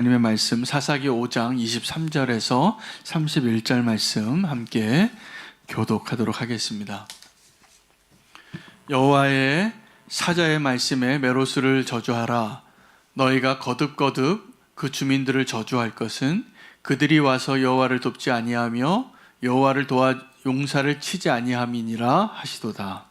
하나님의 말씀 사사기 5장 23절에서 31절 말씀 함께 교독하도록 하겠습니다. 여호와의 사자의 말씀에 메로스를 저주하라. 너희가 거듭거듭 그 주민들을 저주할 것은 그들이 와서 여호와를 돕지 아니하며 여호와를 도와 용사를 치지 아니함이니라 하시도다.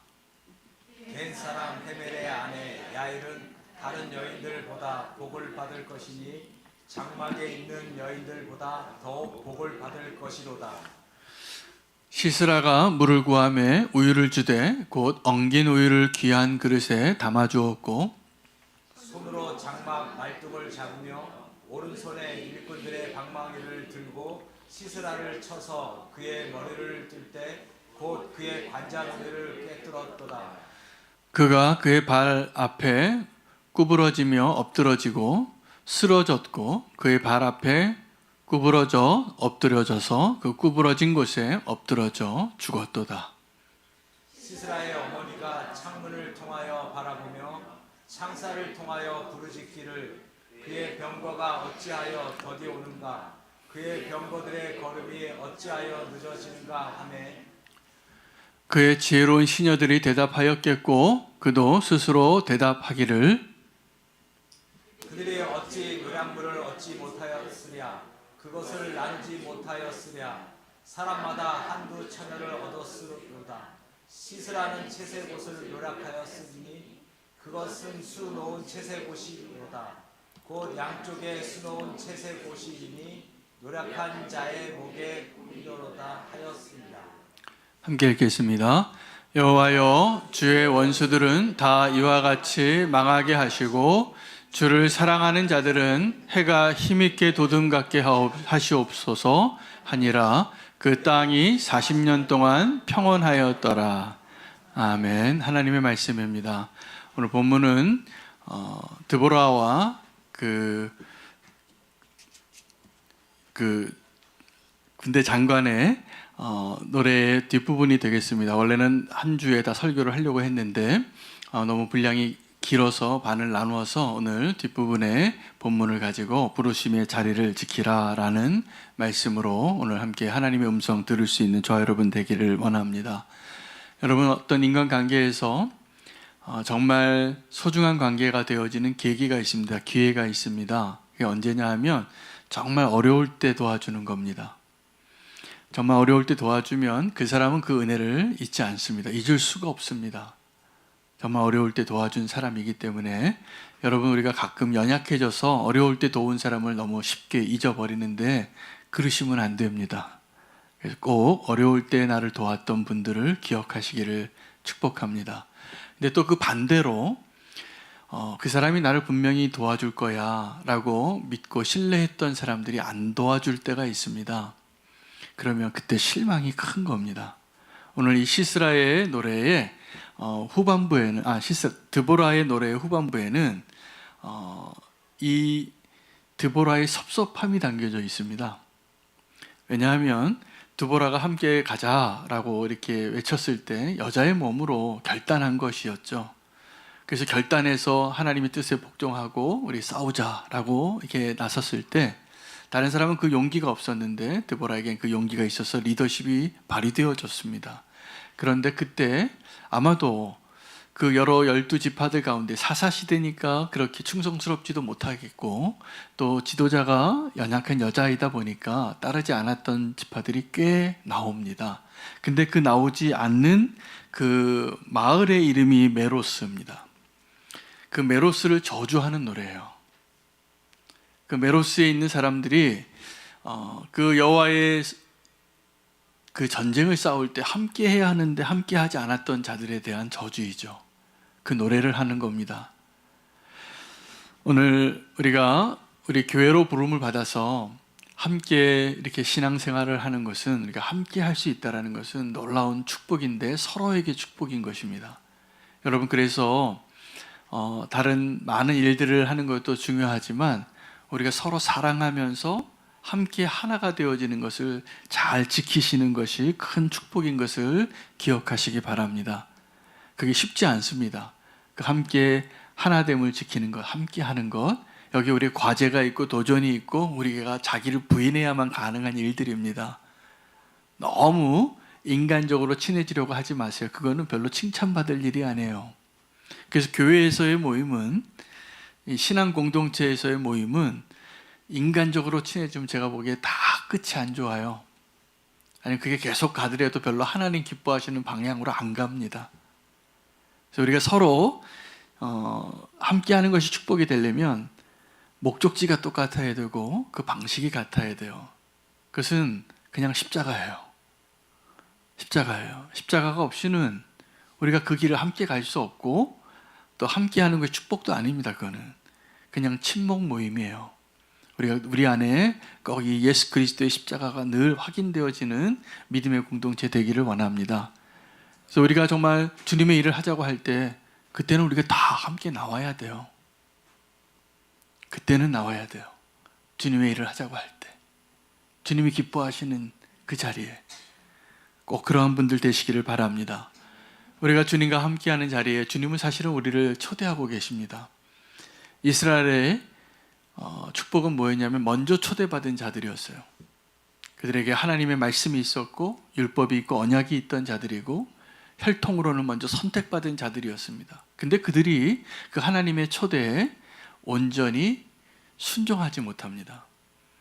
겐 사람 헤멜의 아내 야일은 다른 여인들보다 복을 받을 것이니 장막에 있는 여인들보다 더욱 복을 받을 것이로다. 시스라가 물을 구하매 우유를 주되 곧 엉긴 우유를 귀한 그릇에 담아 주었고 손으로 장막 말뚝을 잡으며 오른손에 일꾼들의 방망이를 들고 시스라를 쳐서 그의 머리를 뜰 때 곧 그의 관자놀이를 꿰뚫었도다. 그가 그의 발 앞에 구부러지며 엎드러지고 쓰러졌고 그의 발 앞에 구부러져 엎드려져서 그 구부러진 곳에 엎드러져 죽었도다. 시스라의 어머니가 창문을 통하여 바라보며 창살을 통하여 부르짖기를 그의 병거가 어찌하여 더디 오는가 그의 병거들의 걸음이 어찌하여 늦어지는가 하매 그의 지혜로운 시녀들이 대답하였겠고 그도 스스로 대답하기를 그들이 어찌 노량물을 얻지 못하였으랴 그것을 나누지 못하였으랴 사람마다 한두 처녀를 얻었으로다. 시스라는 채색옷을 노력하였으니 그것은 수놓은 채색옷이로다. 곧 양쪽에 수놓은 채색옷이니 노력한 자의 목에 꾸미로다 하였습니다. 함께 읽겠습니다. 여호와여 주의 원수들은 다 이와 같이 망하게 하시고 주를 사랑하는 자들은 해가 힘있게 도둠같게 하시옵소서 하니라. 그 땅이 40년 동안 평온하였더라. 아멘. 하나님의 말씀입니다. 오늘 본문은 드보라와 그 군대 장관의 노래의 뒷부분이 되겠습니다. 원래는 한 주에 다 설교를 하려고 했는데 너무 분량이 길어서 반을 나누어서 오늘 뒷부분에 본문을 가지고 부르심의 자리를 지키라 라는 말씀으로 오늘 함께 하나님의 음성 들을 수 있는 저와 여러분 되기를 원합니다. 여러분, 어떤 인간관계에서 정말 소중한 관계가 되어지는 계기가 있습니다. 기회가 있습니다. 그게 언제냐 하면 정말 어려울 때 도와주는 겁니다. 정말 어려울 때 도와주면 그 사람은 그 은혜를 잊지 않습니다. 잊을 수가 없습니다. 정말 어려울 때 도와준 사람이기 때문에 여러분, 우리가 가끔 연약해져서 어려울 때 도운 사람을 너무 쉽게 잊어버리는데 그러시면 안 됩니다. 그래서 꼭 어려울 때 나를 도왔던 분들을 기억하시기를 축복합니다. 근데 또 그 반대로 그 사람이 나를 분명히 도와줄 거야 라고 믿고 신뢰했던 사람들이 안 도와줄 때가 있습니다. 그러면 그때 실망이 큰 겁니다. 오늘 이 시스라의 노래의 후반부에는 드보라의 노래의 후반부에는 이 드보라의 섭섭함이 담겨져 있습니다. 왜냐하면 드보라가 함께 가자라고 이렇게 외쳤을 때 여자의 몸으로 결단한 것이었죠. 그래서 결단해서 하나님의 뜻에 복종하고 우리 싸우자라고 이렇게 나섰을 때 다른 사람은 그 용기가 없었는데 드보라에겐 그 용기가 있어서 리더십이 발휘되어졌습니다. 그런데 그때 아마도 그 여러 12지파들 가운데 사사시대니까 그렇게 충성스럽지도 못하겠고 또 지도자가 연약한 여자이다 보니까 따르지 않았던 지파들이 꽤 나옵니다. 근데 그 나오지 않는 그 마을의 이름이 메로스입니다. 그 메로스를 저주하는 노래예요. 그 메로스에 있는 사람들이 그 여호와의 그 전쟁을 싸울 때 함께 해야 하는데 함께 하지 않았던 자들에 대한 저주이죠. 그 노래를 하는 겁니다. 오늘 우리 교회로 부름을 받아서 함께 이렇게 신앙생활을 하는 것은 우리가 함께 할 수 있다는 것은 놀라운 축복인데 서로에게 축복인 것입니다. 여러분, 그래서 다른 많은 일들을 하는 것도 중요하지만 우리가 서로 사랑하면서 함께 하나가 되어지는 것을 잘 지키시는 것이 큰 축복인 것을 기억하시기 바랍니다. 그게 쉽지 않습니다. 함께 하나됨을 지키는 것, 함께 하는 것, 여기 우리 과제가 있고 도전이 있고 우리가 자기를 부인해야만 가능한 일들입니다. 너무 인간적으로 친해지려고 하지 마세요. 그거는 별로 칭찬받을 일이 아니에요. 그래서 교회에서의 모임은, 이 신앙 공동체에서의 모임은 인간적으로 친해지면 제가 보기에 다 끝이 안 좋아요. 아니 그게 계속 가더라도 별로 하나님 기뻐하시는 방향으로 안 갑니다. 그래서 우리가 서로 함께하는 것이 축복이 되려면 목적지가 똑같아야 되고 그 방식이 같아야 돼요. 그것은 그냥 십자가예요. 십자가가 없이는 우리가 그 길을 함께 갈 수 없고 또 함께하는 것이 축복도 아닙니다. 그거는 그냥 친목 모임이에요. 우리 안에 꼭 이 예수 그리스도의 십자가가 늘 확인되어지는 믿음의 공동체 되기를 원합니다. 그래서 우리가 정말 주님의 일을 하자고 할 때 그때는 우리가 다 함께 나와야 돼요. 그때는 나와야 돼요. 주님의 일을 하자고 할 때, 주님이 기뻐하시는 그 자리에 꼭 그러한 분들 되시기를 바랍니다. 우리가 주님과 함께하는 자리에 주님은 사실은 우리를 초대하고 계십니다. 이스라엘의 축복은 뭐였냐면 먼저 초대받은 자들이었어요. 그들에게 하나님의 말씀이 있었고 율법이 있고 언약이 있던 자들이고 혈통으로는 먼저 선택받은 자들이었습니다. 근데 그들이 그 하나님의 초대에 온전히 순종하지 못합니다.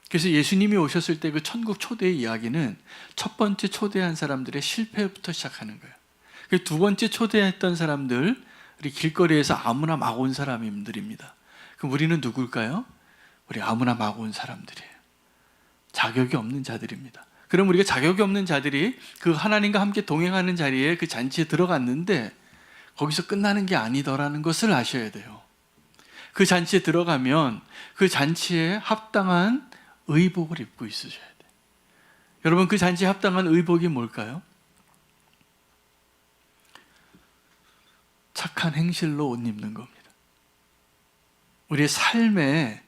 그래서 예수님이 오셨을 때 그 천국 초대의 이야기는 첫 번째 초대한 사람들의 실패부터 시작하는 거예요. 두 번째 초대했던 사람들이 길거리에서 아무나 막 온 사람들입니다. 그럼 우리는 누굴까요? 우리 아무나 막 온 사람들이에요. 자격이 없는 자들입니다. 그럼 우리가 자격이 없는 자들이 그 하나님과 함께 동행하는 자리에 그 잔치에 들어갔는데 거기서 끝나는 게 아니더라는 것을 아셔야 돼요. 그 잔치에 들어가면 그 잔치에 합당한 의복을 입고 있으셔야 돼요. 여러분, 그 잔치에 합당한 의복이 뭘까요? 착한 행실로 옷 입는 겁니다. 우리의 삶의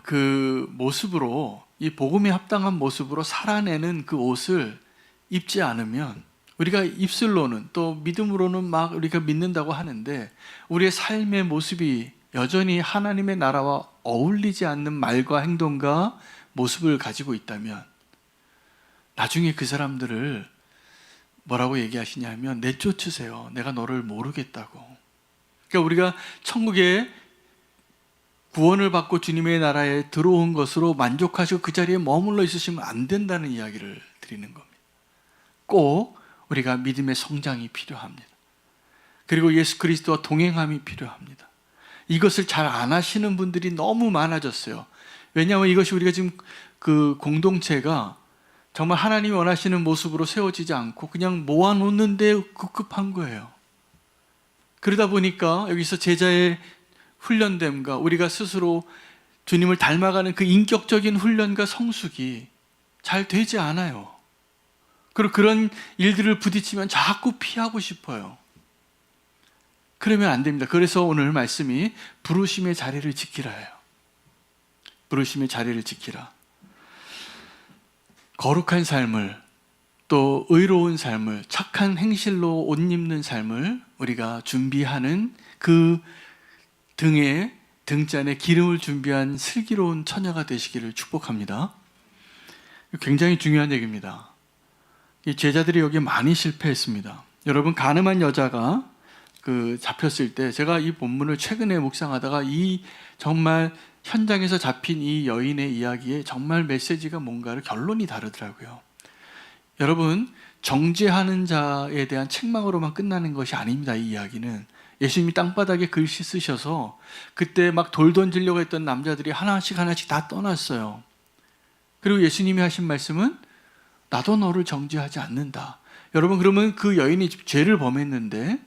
그 모습으로, 이 복음에 합당한 모습으로 살아내는 그 옷을 입지 않으면, 우리가 입술로는 또 믿음으로는 막 우리가 믿는다고 하는데 우리의 삶의 모습이 여전히 하나님의 나라와 어울리지 않는 말과 행동과 모습을 가지고 있다면 나중에 그 사람들을 뭐라고 얘기하시냐면 내쫓으세요. 내가 너를 모르겠다고. 그러니까 우리가 천국에 구원을 받고 주님의 나라에 들어온 것으로 만족하시고 그 자리에 머물러 있으시면 안 된다는 이야기를 드리는 겁니다. 꼭 우리가 믿음의 성장이 필요합니다. 그리고 예수 그리스도와 동행함이 필요합니다. 이것을 잘 안 하시는 분들이 너무 많아졌어요. 왜냐하면 이것이 우리가 지금 그 공동체가 정말 하나님이 원하시는 모습으로 세워지지 않고 그냥 모아놓는데 급급한 거예요. 그러다 보니까 여기서 제자의 훈련됨과 우리가 스스로 주님을 닮아가는 그 인격적인 훈련과 성숙이 잘 되지 않아요. 그리고 그런 일들을 부딪히면 자꾸 피하고 싶어요. 그러면 안 됩니다. 그래서 오늘 말씀이 부르심의 자리를 지키라예요. 부르심의 자리를 지키라. 거룩한 삶을, 또 의로운 삶을, 착한 행실로 옷 입는 삶을 우리가 준비하는 그 등잔에 기름을 준비한 슬기로운 처녀가 되시기를 축복합니다. 굉장히 중요한 얘기입니다. 이 제자들이 여기 많이 실패했습니다. 여러분, 가늠한 여자가 잡혔을 때, 제가 이 본문을 최근에 묵상하다가 이 정말 현장에서 잡힌 이 여인의 이야기에 정말 메시지가 뭔가를, 결론이 다르더라고요. 여러분, 정죄하는 자에 대한 책망으로만 끝나는 것이 아닙니다. 이 이야기는 예수님이 땅바닥에 글씨 쓰셔서 그때 막 돌 던지려고 했던 남자들이 하나씩 다 떠났어요. 그리고 예수님이 하신 말씀은 나도 너를 정죄하지 않는다. 여러분, 그러면 그 여인이 죄를 범했는데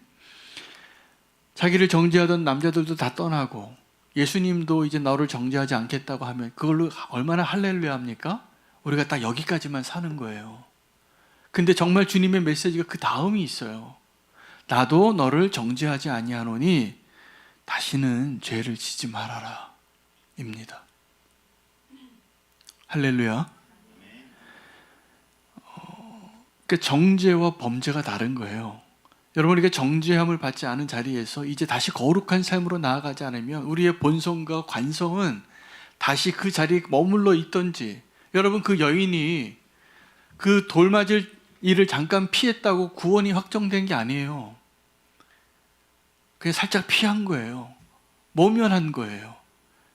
자기를 정죄하던 남자들도 다 떠나고 예수님도 이제 너를 정죄하지 않겠다고 하면 그걸로 얼마나 할렐루야 합니까? 우리가 딱 여기까지만 사는 거예요. 근데 정말 주님의 메시지가 그 다음이 있어요. 나도 너를 정죄하지 아니하노니 다시는 죄를 지지 말아라 입니다. 할렐루야. 그 정죄와 범죄가 다른 거예요. 여러분, 우리가 정죄함을 받지 않은 자리에서 이제 다시 거룩한 삶으로 나아가지 않으면 우리의 본성과 관성은 다시 그 자리에 머물러 있던지, 여러분, 그 여인이 그 돌 맞을 일을 잠깐 피했다고 구원이 확정된 게 아니에요. 그냥 살짝 피한 거예요. 모면한 거예요.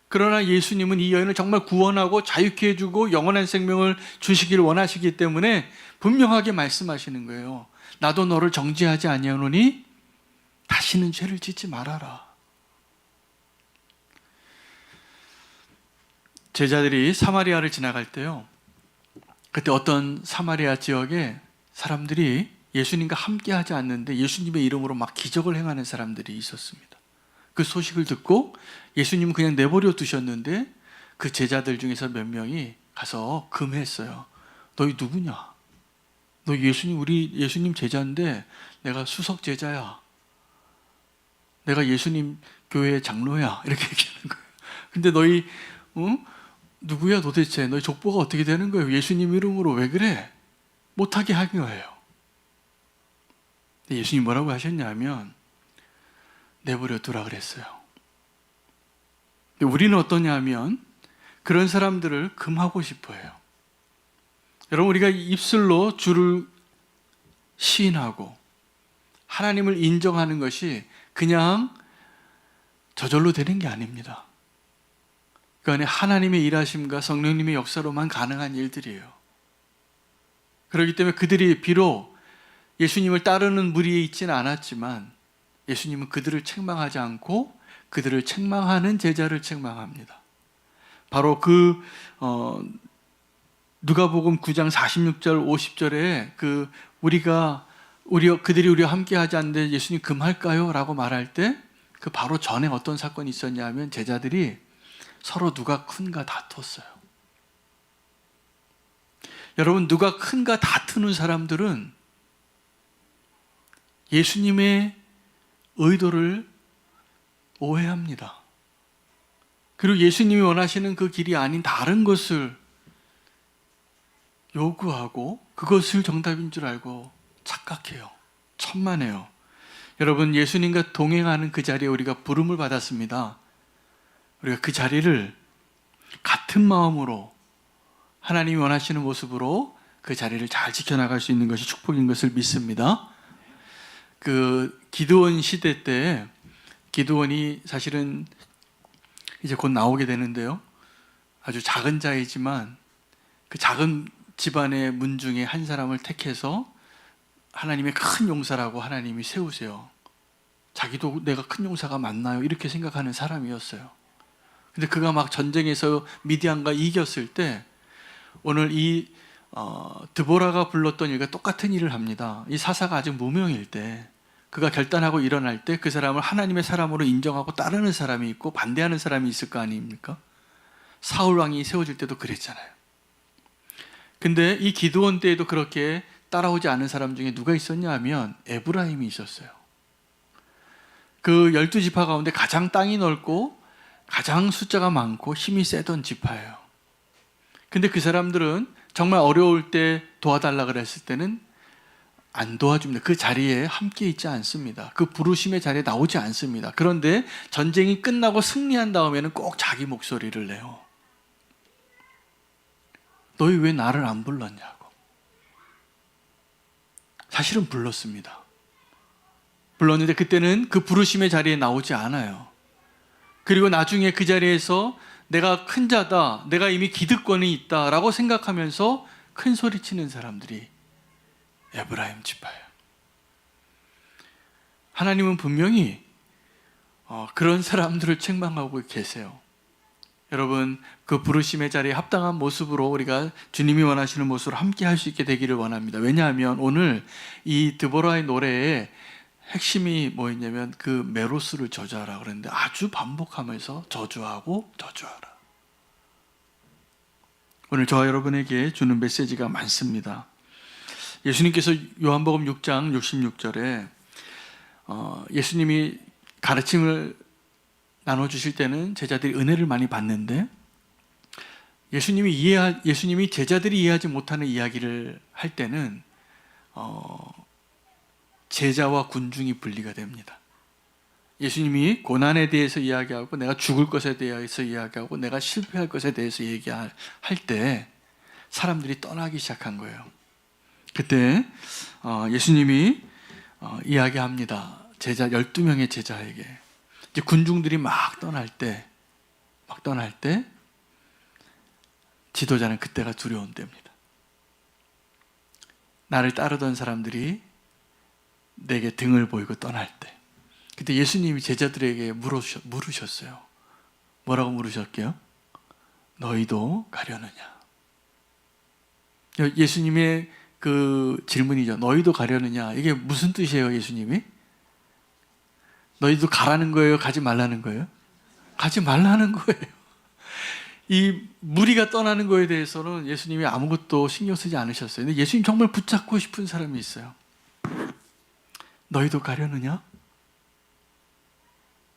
그러나 예수님은 이 여인을 정말 구원하고 자유케 해주고 영원한 생명을 주시기를 원하시기 때문에 분명하게 말씀하시는 거예요. 나도 너를 정죄하지 아니하노니 다시는 죄를 짓지 말아라. 제자들이 사마리아를 지나갈 때요, 그때 어떤 사마리아 지역에 사람들이 예수님과 함께 하지 않는데 예수님의 이름으로 막 기적을 행하는 사람들이 있었습니다. 그 소식을 듣고 예수님은 그냥 내버려 두셨는데 그 제자들 중에서 몇 명이 가서 금했어요. 너희 누구냐? 너 우리 예수님 제자인데 내가 수석 제자야. 내가 예수님 교회의 장로야. 이렇게 얘기하는 거예요. 근데 너희 누구야 도대체? 너희 족보가 어떻게 되는 거예요? 예수님 이름으로 왜 그래? 못하게 한 거예요. 예수님 뭐라고 하셨냐면 내버려 두라 그랬어요. 근데 우리는 어떠냐 하면 그런 사람들을 금하고 싶어 해요. 여러분, 우리가 입술로 주를 시인하고 하나님을 인정하는 것이 그냥 저절로 되는 게 아닙니다. 그 안에 하나님의 일하심과 성령님의 역사로만 가능한 일들이에요. 그렇기 때문에 그들이 비록 예수님을 따르는 무리에 있지는 않았지만 예수님은 그들을 책망하지 않고 그들을 책망하는 제자를 책망합니다. 바로 누가복음 9장 46절 50절에 그들이 우리와 함께 하지 않는데 예수님 금할까요? 라고 말할 때 그 바로 전에 어떤 사건이 있었냐 하면 제자들이 서로 누가 큰가 다퉜어요. 여러분, 누가 큰가 다투는 사람들은 예수님의 의도를 오해합니다. 그리고 예수님이 원하시는 그 길이 아닌 다른 것을 요구하고 그것을 정답인 줄 알고 착각해요. 천만에요. 여러분, 예수님과 동행하는 그 자리에 우리가 부름을 받았습니다. 우리가 그 자리를 같은 마음으로 하나님이 원하시는 모습으로 그 자리를 잘 지켜나갈 수 있는 것이 축복인 것을 믿습니다. 그 기드온 시대 때 기드온이 사실은 이제 곧 나오게 되는데요, 아주 작은 자이지만 그 작은 집안의 문중에 한 사람을 택해서 하나님의 큰 용사라고 하나님이 세우세요. 자기도 내가 큰 용사가 맞나요? 이렇게 생각하는 사람이었어요. 근데 그가 막 전쟁에서 미디안과 이겼을 때 오늘 이 드보라가 불렀던 일과 똑같은 일을 합니다. 이 사사가 아직 무명일 때 그가 결단하고 일어날 때 그 사람을 하나님의 사람으로 인정하고 따르는 사람이 있고 반대하는 사람이 있을 거 아닙니까? 사울 왕이 세워질 때도 그랬잖아요. 근데 이 기드온 때에도 그렇게 따라오지 않은 사람 중에 누가 있었냐 하면 에브라임이 있었어요. 그 12지파 가운데 가장 땅이 넓고 가장 숫자가 많고 힘이 세던 지파예요. 근데 그 사람들은 정말 어려울 때 도와달라 그랬을 때는 안 도와줍니다. 그 자리에 함께 있지 않습니다. 그 부르심의 자리에 나오지 않습니다. 그런데 전쟁이 끝나고 승리한 다음에는 꼭 자기 목소리를 내요. 너희 왜 나를 안 불렀냐고. 사실은 불렀습니다. 불렀는데 그때는 그 부르심의 자리에 나오지 않아요. 그리고 나중에 그 자리에서 내가 큰 자다, 내가 이미 기득권이 있다라고 생각하면서 큰 소리 치는 사람들이 에브라임 지파예요. 하나님은 분명히 그런 사람들을 책망하고 계세요. 여러분, 그 부르심의 자리에 합당한 모습으로 우리가 주님이 원하시는 모습으로 함께 할 수 있게 되기를 원합니다. 왜냐하면 오늘 이 드보라의 노래에 핵심이 뭐였냐면 그 메로스를 저주하라 그랬는데 아주 반복하면서 저주하고 저주하라. 오늘 저와 여러분에게 주는 메시지가 많습니다. 예수님께서 요한복음 6장 66절에 예수님이 가르침을 나눠주실 때는 제자들이 은혜를 많이 받는데 예수님이 제자들이 이해하지 못하는 이야기를 할 때는 제자와 군중이 분리가 됩니다. 예수님이 고난에 대해서 이야기하고 내가 죽을 것에 대해서 이야기하고 내가 실패할 것에 대해서 얘기할 때 사람들이 떠나기 시작한 거예요. 그때 예수님이 이야기합니다. 제자 12명의 제자에게 이제 군중들이 막 떠날 때 지도자는 그때가 두려운 때입니다. 나를 따르던 사람들이 내게 등을 보이고 떠날 때, 그때 예수님이 제자들에게 물으셨어요. 뭐라고 물으셨게요? 너희도 가려느냐? 예수님의 그 질문이죠. 너희도 가려느냐? 이게 무슨 뜻이에요, 예수님이? 너희도 가라는 거예요? 가지 말라는 거예요? 가지 말라는 거예요. 이 무리가 떠나는 거에 대해서는 예수님이 아무것도 신경 쓰지 않으셨어요. 근데 예수님 정말 붙잡고 싶은 사람이 있어요. 너희도 가려느냐?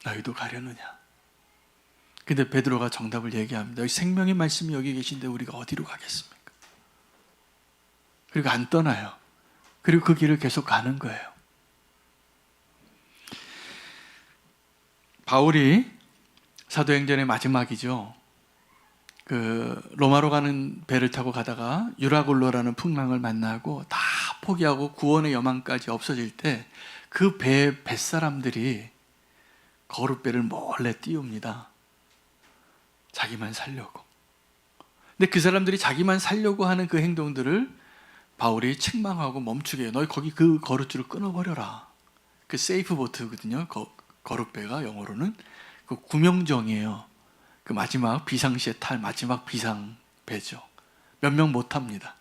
너희도 가려느냐? 근데 베드로가 정답을 얘기합니다. 생명의 말씀이 여기 계신데 우리가 어디로 가겠습니까? 그리고 안 떠나요. 그리고 그 길을 계속 가는 거예요. 바울이 사도행전의 마지막이죠. 그 로마로 가는 배를 타고 가다가 유라굴로라는 풍랑을 만나고 다 포기하고 구원의 여망까지 없어질 때 그 뱃사람들이 거룻배를 몰래 띄웁니다. 자기만 살려고. 근데 그 사람들이 자기만 살려고 하는 그 행동들을 바울이 책망하고 멈추게 해요. 너희 거기 그 거룻줄을 끊어버려라. 그 세이프 보트거든요. 거룻배가 영어로는 그 구명정이에요. 그 마지막 비상시에 탈 마지막 비상배죠. 몇 명 못 탑니다.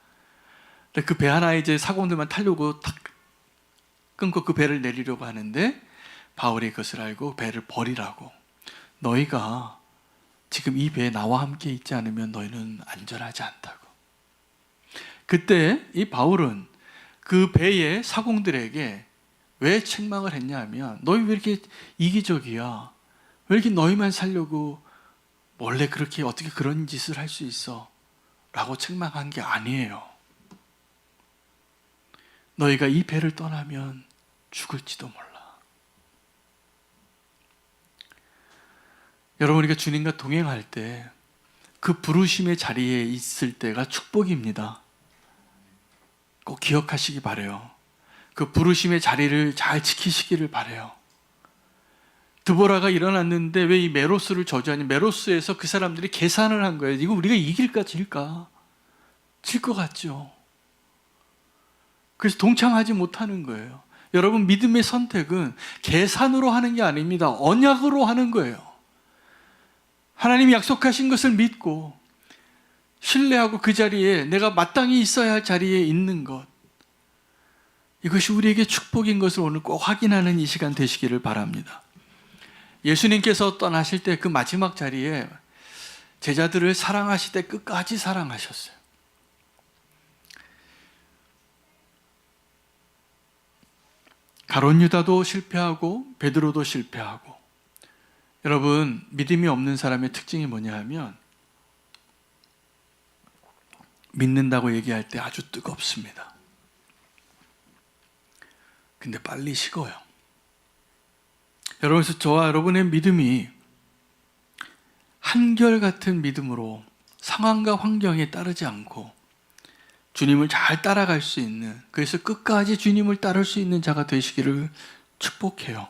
근데 그 배 하나에 이제 사공들만 타려고 탁 끊고 그 배를 내리려고 하는데 바울이 그것을 알고 배를 버리라고. 너희가 지금 이 배에 나와 함께 있지 않으면 너희는 안전하지 않다고. 그때 이 바울은 그 배의 사공들에게 왜 책망을 했냐 하면 너희 왜 이렇게 이기적이야? 왜 이렇게 너희만 살려고 원래 그렇게 어떻게 그런 짓을 할 수 있어? 라고 책망한 게 아니에요. 너희가 이 배를 떠나면 죽을지도 몰라. 여러분, 우리가 주님과 동행할 때 그 부르심의 자리에 있을 때가 축복입니다. 꼭 기억하시기 바라요. 그 부르심의 자리를 잘 지키시기를 바라요. 드보라가 일어났는데 왜 이 메로스를 저주하니? 메로스에서 그 사람들이 계산을 한 거예요. 이거 우리가 이길까 질까? 질 것 같죠. 그래서 동참하지 못하는 거예요. 여러분, 믿음의 선택은 계산으로 하는 게 아닙니다. 언약으로 하는 거예요. 하나님이 약속하신 것을 믿고 신뢰하고 그 자리에 내가 마땅히 있어야 할 자리에 있는 것, 이것이 우리에게 축복인 것을 오늘 꼭 확인하는 이 시간 되시기를 바랍니다. 예수님께서 떠나실 때 그 마지막 자리에 제자들을 사랑하실 때 끝까지 사랑하셨어요. 가룟 유다도 실패하고 베드로도 실패하고. 여러분, 믿음이 없는 사람의 특징이 뭐냐 하면 믿는다고 얘기할 때 아주 뜨겁습니다. 근데 빨리 식어요. 여러분, 그래서 저와 여러분의 믿음이 한결같은 믿음으로 상황과 환경에 따르지 않고 주님을 잘 따라갈 수 있는, 그래서 끝까지 주님을 따를 수 있는 자가 되시기를 축복해요.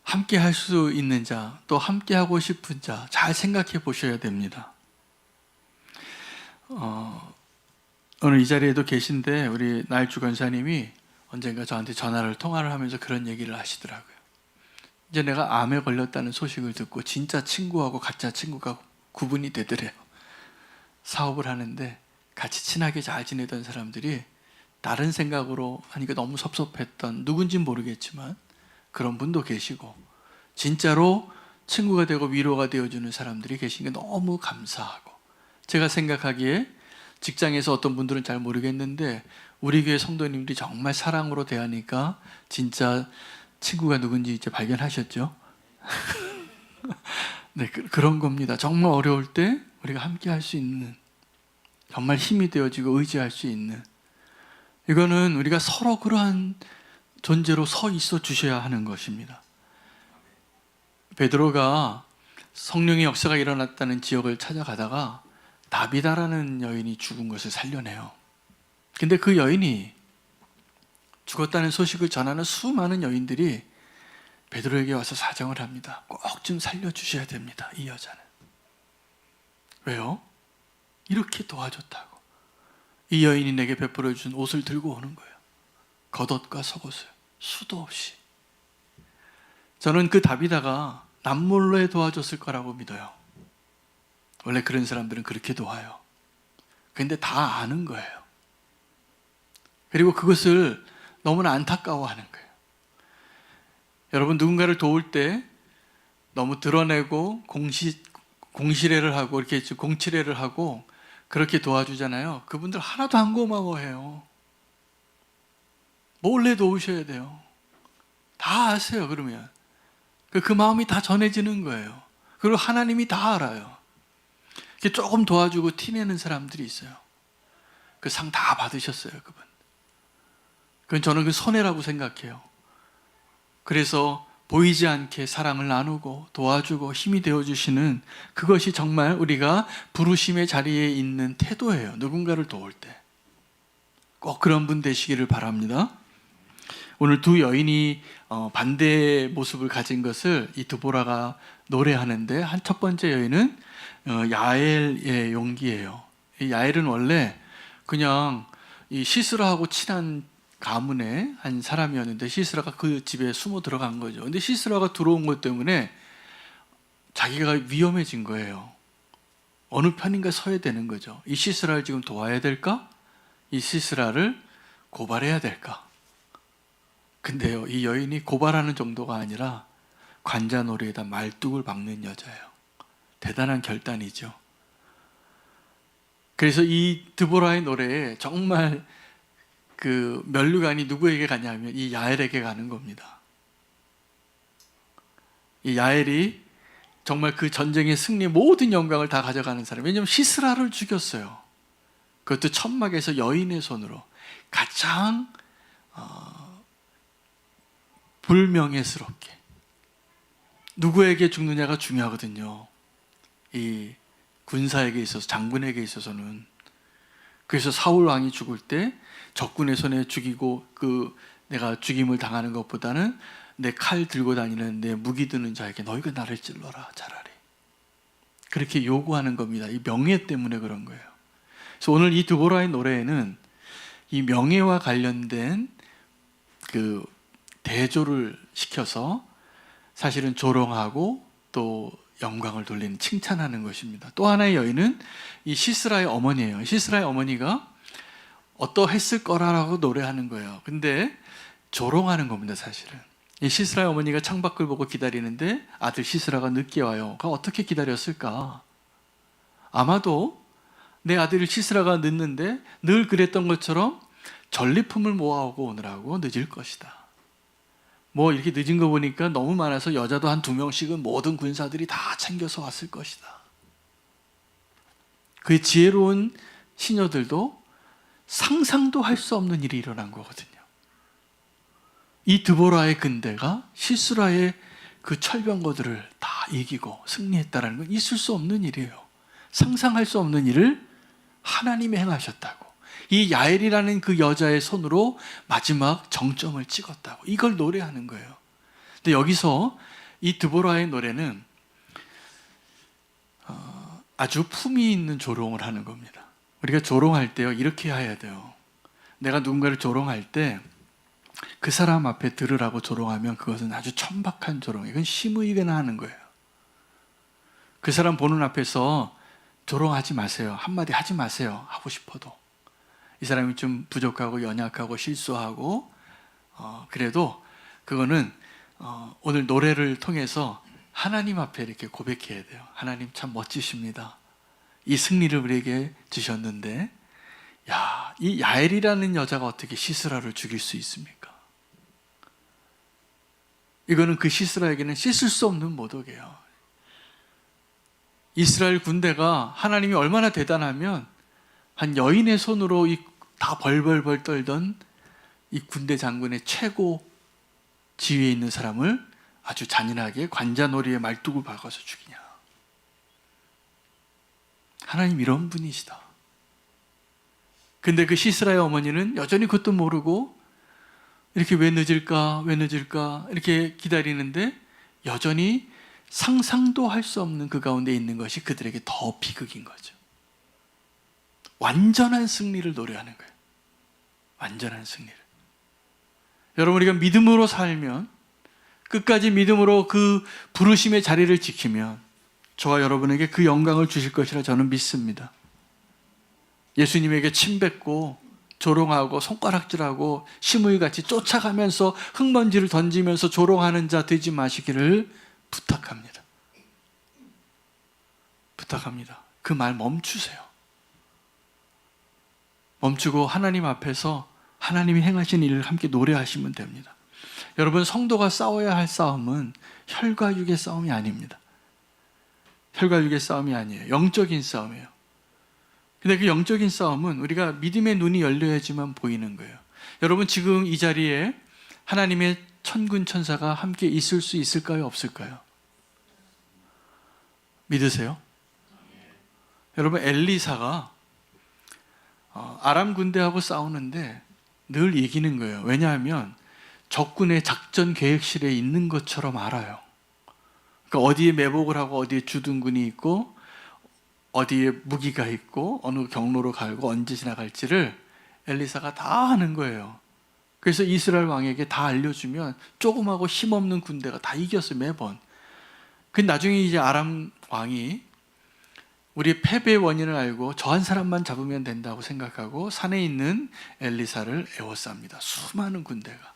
함께 할 수 있는 자, 또 함께 하고 싶은 자, 잘 생각해 보셔야 됩니다. 오늘 이 자리에도 계신데 우리 나일주 권사님이 언젠가 저한테 통화를 하면서 그런 얘기를 하시더라고요. 이제 내가 암에 걸렸다는 소식을 듣고 진짜 친구하고 가짜 친구가 구분이 되더래요. 사업을 하는데 같이 친하게 잘 지내던 사람들이 다른 생각으로 하니까 너무 섭섭했던, 누군지는 모르겠지만 그런 분도 계시고, 진짜로 친구가 되고 위로가 되어주는 사람들이 계신 게 너무 감사하고, 제가 생각하기에 직장에서 어떤 분들은 잘 모르겠는데 우리 교회 성도님들이 정말 사랑으로 대하니까 진짜 친구가 누군지 이제 발견하셨죠? 네, 그런 겁니다. 정말 어려울 때 우리가 함께 할 수 있는, 정말 힘이 되어지고 의지할 수 있는, 이거는 우리가 서로 그러한 존재로 서 있어 주셔야 하는 것입니다. 베드로가 성령의 역사가 일어났다는 지역을 찾아가다가 다비다라는 여인이 죽은 것을 살려내요. 근데 그 여인이 죽었다는 소식을 전하는 수많은 여인들이 베드로에게 와서 사정을 합니다. 꼭 좀 살려주셔야 됩니다, 이 여자는. 왜요? 이렇게 도와줬다고. 이 여인이 내게 베풀어 준 옷을 들고 오는 거예요. 겉옷과 속옷을 수도 없이. 저는 그 다비다가 남몰래 도와줬을 거라고 믿어요. 원래 그런 사람들은 그렇게 도와요. 근데 다 아는 거예요. 그리고 그것을 너무나 안타까워하는 거예요. 여러분, 누군가를 도울 때 너무 드러내고 공시례를 하고 이렇게 공치례를 하고 그렇게 도와주잖아요. 그분들 하나도 안 고마워해요. 몰래 도우셔야 돼요. 다 아세요. 그러면 그 마음이 다 전해지는 거예요. 그리고 하나님이 다 알아요. 조금 도와주고 티내는 사람들이 있어요. 그 상 다 받으셨어요, 그분. 그건 저는 그 손해라고 생각해요. 그래서 보이지 않게 사랑을 나누고 도와주고 힘이 되어주시는 그것이 정말 우리가 부르심의 자리에 있는 태도예요. 누군가를 도울 때. 꼭 그런 분 되시기를 바랍니다. 오늘 두 여인이 반대의 모습을 가진 것을 이 드보라가 노래하는데, 첫 번째 여인은 야엘의 용기예요. 이 야엘은 원래 그냥 이 시스라하고 친한 가문의 한 사람이었는데 시스라가 그 집에 숨어 들어간 거죠. 근데 시스라가 들어온 것 때문에 자기가 위험해진 거예요. 어느 편인가 서야 되는 거죠. 이 시스라를 지금 도와야 될까? 이 시스라를 고발해야 될까? 근데요, 이 여인이 고발하는 정도가 아니라 관자놀이에다 말뚝을 박는 여자예요. 대단한 결단이죠. 그래서 이 드보라의 노래에 정말 그 면류관이 누구에게 가냐면 이 야엘에게 가는 겁니다. 이 야엘이 정말 그 전쟁의 승리의 모든 영광을 다 가져가는 사람. 왜냐하면 시스라를 죽였어요. 그것도 천막에서 여인의 손으로. 가장 불명예스럽게. 누구에게 죽느냐가 중요하거든요. 이 군사에게 있어서, 장군에게 있어서는. 그래서 사울 왕이 죽을 때 적군의 손에 죽이고 내가 죽임을 당하는 것보다는 내 칼 들고 다니는 내 무기 드는 자에게 너희가 나를 찔러라, 차라리. 그렇게 요구하는 겁니다. 이 명예 때문에 그런 거예요. 그래서 오늘 이 드보라의 노래에는 이 명예와 관련된 그 대조를 시켜서 사실은 조롱하고 또 영광을 돌리는, 칭찬하는 것입니다. 또 하나의 여인은 이 시스라의 어머니예요. 시스라의 어머니가 어떠했을 거라고 노래하는 거예요. 근데 조롱하는 겁니다, 사실은. 이 시스라의 어머니가 창밖을 보고 기다리는데 아들 시스라가 늦게 와요. 그럼 어떻게 기다렸을까? 아마도 내 아들 시스라가 늦는데 늘 그랬던 것처럼 전리품을 모아오고 오느라고 늦을 것이다. 뭐 이렇게 늦은 거 보니까 너무 많아서 여자도 한 2명씩은 모든 군사들이 다 챙겨서 왔을 것이다. 그 지혜로운 시녀들도 상상도 할 수 없는 일이 일어난 거거든요. 이 드보라의 근대가 시스라의 그 철병거들을 다 이기고 승리했다는 건 있을 수 없는 일이에요. 상상할 수 없는 일을 하나님이 행하셨다고. 이 야엘이라는 그 여자의 손으로 마지막 정점을 찍었다고. 이걸 노래하는 거예요. 근데 여기서 이 드보라의 노래는 아주 품위 있는 조롱을 하는 겁니다. 우리가 조롱할 때요, 이렇게 해야 돼요. 내가 누군가를 조롱할 때 그 사람 앞에 들으라고 조롱하면 그것은 아주 천박한 조롱이에요. 이건 심의게나 하는 거예요. 그 사람 보는 앞에서 조롱하지 마세요. 한마디 하지 마세요. 하고 싶어도. 이 사람이 좀 부족하고 연약하고 실수하고 그래도 그거는 오늘 노래를 통해서 하나님 앞에 이렇게 고백해야 돼요. 하나님 참 멋지십니다. 이 승리를 우리에게 주셨는데, 야, 이 야엘이라는 여자가 어떻게 시스라를 죽일 수 있습니까? 이거는 그 시스라에게는 씻을 수 없는 모독이에요. 이스라엘 군대가 하나님이 얼마나 대단하면 한 여인의 손으로 이 다 벌벌벌 떨던 이 군대 장군의 최고 지위에 있는 사람을 아주 잔인하게 관자놀이에 말뚝을 박아서 죽이냐. 하나님 이런 분이시다. 근데 그 시스라의 어머니는 여전히 그것도 모르고 이렇게 왜 늦을까 이렇게 기다리는데 여전히 상상도 할 수 없는 그 가운데 있는 것이 그들에게 더 비극인 거죠. 완전한 승리를 노래하는 거예요. 완전한 승리를. 여러분, 우리가 믿음으로 살면, 끝까지 믿음으로 그 부르심의 자리를 지키면 저와 여러분에게 그 영광을 주실 것이라 저는 믿습니다. 예수님에게 침뱉고 조롱하고 손가락질하고 시무이같이 쫓아가면서 흙먼지를 던지면서 조롱하는 자 되지 마시기를 부탁합니다. 부탁합니다. 그 말 멈추세요. 멈추고 하나님 앞에서 하나님이 행하신 일을 함께 노래하시면 됩니다. 여러분, 성도가 싸워야 할 싸움은 혈과 육의 싸움이 아닙니다. 혈과 육의 싸움이 아니에요. 영적인 싸움이에요. 근데 그 영적인 싸움은 우리가 믿음의 눈이 열려야지만 보이는 거예요. 여러분, 지금 이 자리에 하나님의 천군 천사가 함께 있을 수 있을까요? 없을까요? 믿으세요? 여러분, 엘리사가 아람 군대하고 싸우는데 늘 이기는 거예요. 왜냐하면 적군의 작전 계획실에 있는 것처럼 알아요. 그러니까 어디에 매복을 하고 어디에 주둔군이 있고 어디에 무기가 있고 어느 경로로 가고 언제 지나갈지를 엘리사가 다 아는 거예요. 그래서 이스라엘 왕에게 다 알려주면 조그마고 힘없는 군대가 다 이겼어요, 매번. 근데 나중에 이제 아람 왕이 우리의 패배의 원인을 알고 저 한 사람만 잡으면 된다고 생각하고 산에 있는 엘리사를 에워쌉니다. 수많은 군대가.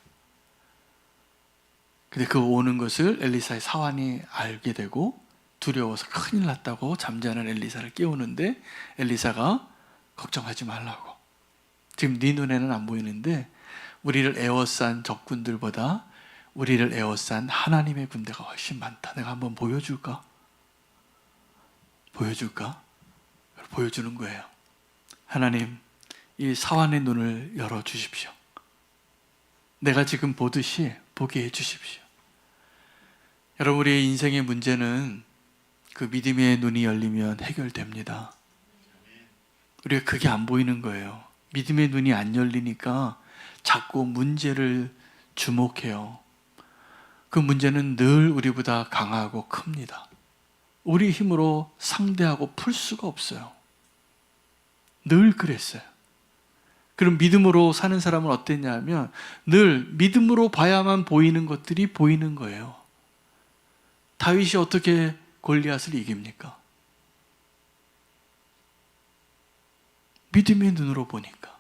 근데 그 오는 것을 엘리사의 사환이 알게 되고 두려워서 큰일 났다고 잠자는 엘리사를 깨우는데 엘리사가 걱정하지 말라고. 지금 네 눈에는 안 보이는데 우리를 에워싼 적군들보다 우리를 에워싼 하나님의 군대가 훨씬 많다. 내가 한번 보여줄까? 보여줄까? 보여주는 거예요. 하나님, 이 사환의 눈을 열어주십시오. 내가 지금 보듯이 보게 해주십시오. 여러분, 우리의 인생의 문제는 그 믿음의 눈이 열리면 해결됩니다. 우리가 그게 안 보이는 거예요. 믿음의 눈이 안 열리니까 자꾸 문제를 주목해요. 그 문제는 늘 우리보다 강하고 큽니다. 우리 힘으로 상대하고 풀 수가 없어요. 늘 그랬어요. 그럼 믿음으로 사는 사람은 어땠냐 하면 늘 믿음으로 봐야만 보이는 것들이 보이는 거예요. 다윗이 어떻게 골리앗을 이깁니까? 믿음의 눈으로 보니까.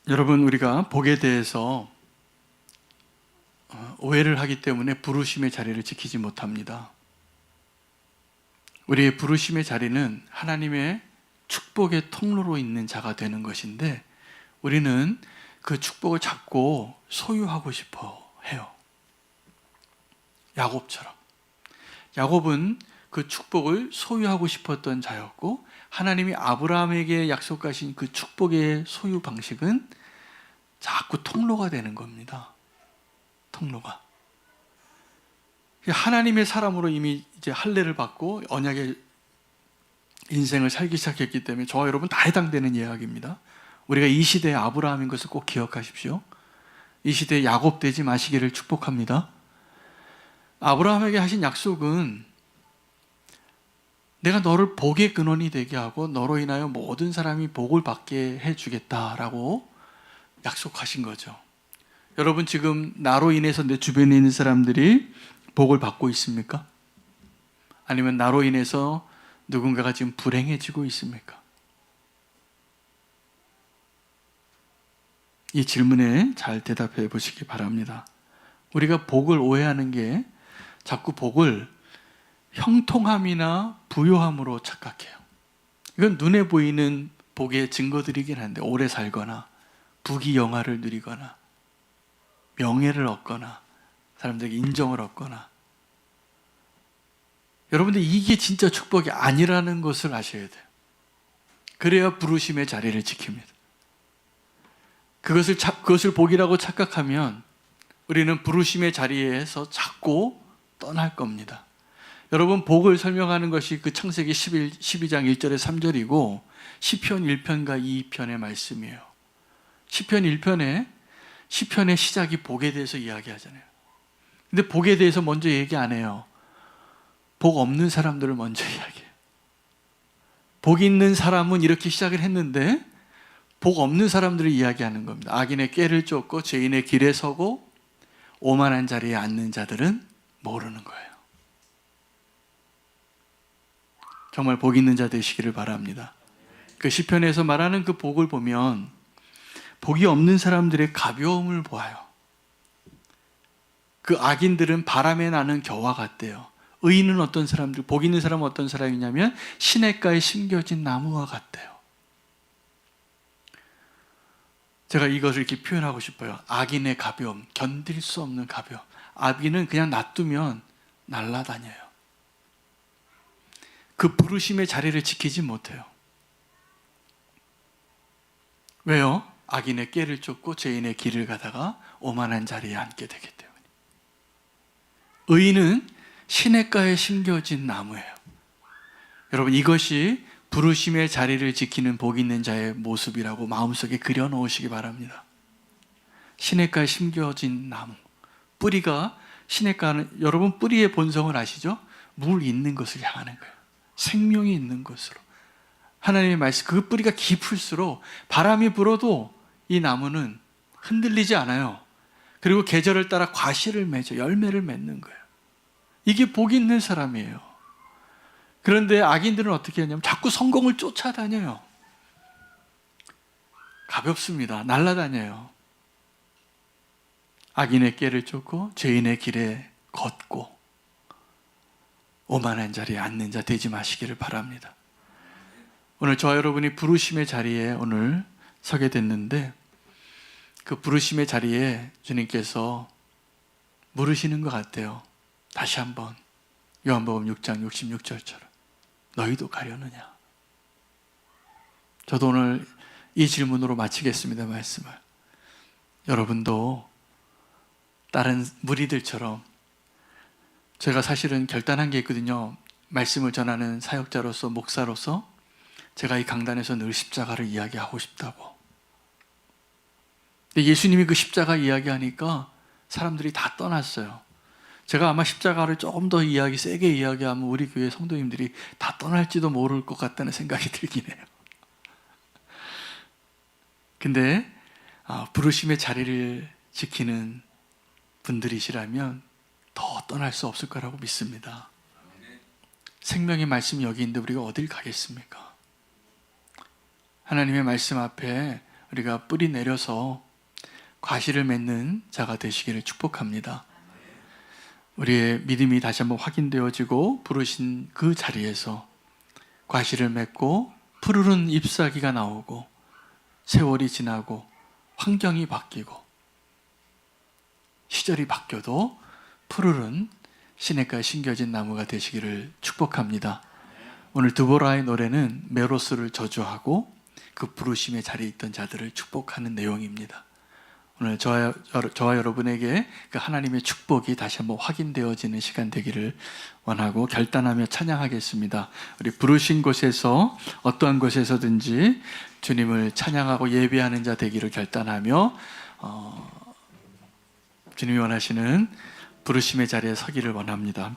여러분, 우리가 복에 대해서 오해를 하기 때문에 부르심의 자리를 지키지 못합니다. 우리의 부르심의 자리는 하나님의 축복의 통로로 있는 자가 되는 것인데 우리는 그 축복을 잡고 소유하고 싶어 해요. 야곱처럼. 야곱은 그 축복을 소유하고 싶었던 자였고 하나님이 아브라함에게 약속하신 그 축복의 소유 방식은 자꾸 통로가 되는 겁니다. 통로가. 하나님의 사람으로 이미 이제 할례를 받고 언약의 인생을 살기 시작했기 때문에 저와 여러분 다 해당되는 이야기입니다. 우리가 이 시대의 아브라함인 것을 꼭 기억하십시오. 이 시대의 야곱 되지 마시기를 축복합니다. 아브라함에게 하신 약속은 내가 너를 복의 근원이 되게 하고 너로 인하여 모든 사람이 복을 받게 해주겠다라고 약속하신 거죠. 여러분, 지금 나로 인해서 내 주변에 있는 사람들이 복을 받고 있습니까? 아니면 나로 인해서 누군가가 지금 불행해지고 있습니까? 이 질문에 잘 대답해 보시기 바랍니다. 우리가 복을 오해하는 게 자꾸 복을 형통함이나 부요함으로 착각해요. 이건 눈에 보이는 복의 증거들이긴 한데 오래 살거나 부귀영화를 누리거나 명예를 얻거나 사람들에게 인정을 얻거나 여러분들 이게 진짜 축복이 아니라는 것을 아셔야 돼요. 그래야 부르심의 자리를 지킵니다. 그것을 복이라고 착각하면 우리는 부르심의 자리에서 자꾸 떠날 겁니다. 여러분, 복을 설명하는 것이 그 창세기 12장 1절에 3절이고 시편 1편과 2편의 말씀이에요. 시편 1편의 시작이 복에 대해서 이야기하잖아요. 근데 복에 대해서 먼저 얘기 안 해요. 복 없는 사람들을 먼저 이야기해요. 복 있는 사람은 이렇게 시작을 했는데 복 없는 사람들을 이야기하는 겁니다. 악인의 꾀를 쫓고 죄인의 길에 서고 오만한 자리에 앉는 자들은 모르는 거예요. 정말 복 있는 자 되시기를 바랍니다. 그 시편에서 말하는 그 복을 보면 복이 없는 사람들의 가벼움을 보아요. 그 악인들은 바람에 나는 겨와 같대요. 의인은 어떤 사람들, 복 있는 사람은 어떤 사람이냐면 시냇가에 심겨진 나무와 같대요. 제가 이것을 이렇게 표현하고 싶어요. 악인의 가벼움, 견딜 수 없는 가벼움. 악인은 그냥 놔두면 날아다녀요. 그 부르심의 자리를 지키지 못해요. 왜요? 악인의 꾀를 쫓고 죄인의 길을 가다가 오만한 자리에 앉게 되기 때문에. 의인은 시냇가에 심겨진 나무예요. 여러분, 이것이 부르심의 자리를 지키는 복 있는 자의 모습이라고 마음속에 그려놓으시기 바랍니다. 시냇가에 심겨진 나무. 뿌리가, 시냇가는, 여러분 뿌리의 본성을 아시죠? 물 있는 것을 향하는 거예요. 생명이 있는 것으로. 하나님의 말씀, 그 뿌리가 깊을수록 바람이 불어도 이 나무는 흔들리지 않아요. 그리고 계절을 따라 과실을 맺어 열매를 맺는 거예요. 이게 복 있는 사람이에요. 그런데 악인들은 어떻게 하냐면 자꾸 성공을 쫓아다녀요. 가볍습니다. 날아다녀요. 악인의 꾀를 쫓고 죄인의 길에 걷고 오만한 자리에 앉는 자 되지 마시기를 바랍니다. 오늘 저와 여러분이 부르심의 자리에 오늘 서게 됐는데 그 부르심의 자리에 주님께서 물으시는 것 같아요. 다시 한번 요한복음 6장 66절처럼 너희도 가려느냐? 저도 오늘 이 질문으로 마치겠습니다. 말씀을. 여러분도 다른 무리들처럼, 제가 사실은 결단한 게 있거든요. 말씀을 전하는 사역자로서, 목사로서 제가 이 강단에서 늘 십자가를 이야기하고 싶다고. 근데 예수님이 그 십자가 이야기하니까 사람들이 다 떠났어요. 제가 아마 십자가를 조금 더 세게 이야기하면 우리 교회 성도님들이 다 떠날지도 모를 것 같다는 생각이 들긴 해요. 근데 부르심의 자리를 지키는 분들이시라면 더 떠날 수 없을 거라고 믿습니다. 생명의 말씀이 여기 있는데 우리가 어딜 가겠습니까? 하나님의 말씀 앞에 우리가 뿌리 내려서 과실을 맺는 자가 되시기를 축복합니다. 우리의 믿음이 다시 한번 확인되어지고 부르신 그 자리에서 과실을 맺고 푸르른 잎사귀가 나오고 세월이 지나고 환경이 바뀌고 시절이 바뀌어도 푸르른 시냇가에 심겨진 나무가 되시기를 축복합니다. 오늘 드보라의 노래는 메로스를 저주하고 그 부르심의 자리에 있던 자들을 축복하는 내용입니다. 오늘 저와 여러분에게 그 하나님의 축복이 다시 한번 확인되어지는 시간 되기를 원하고 결단하며 찬양하겠습니다. 우리 부르신 곳에서 어떠한 곳에서든지 주님을 찬양하고 예배하는 자 되기를 결단하며 주님이 원하시는 부르심의 자리에 서기를 원합니다.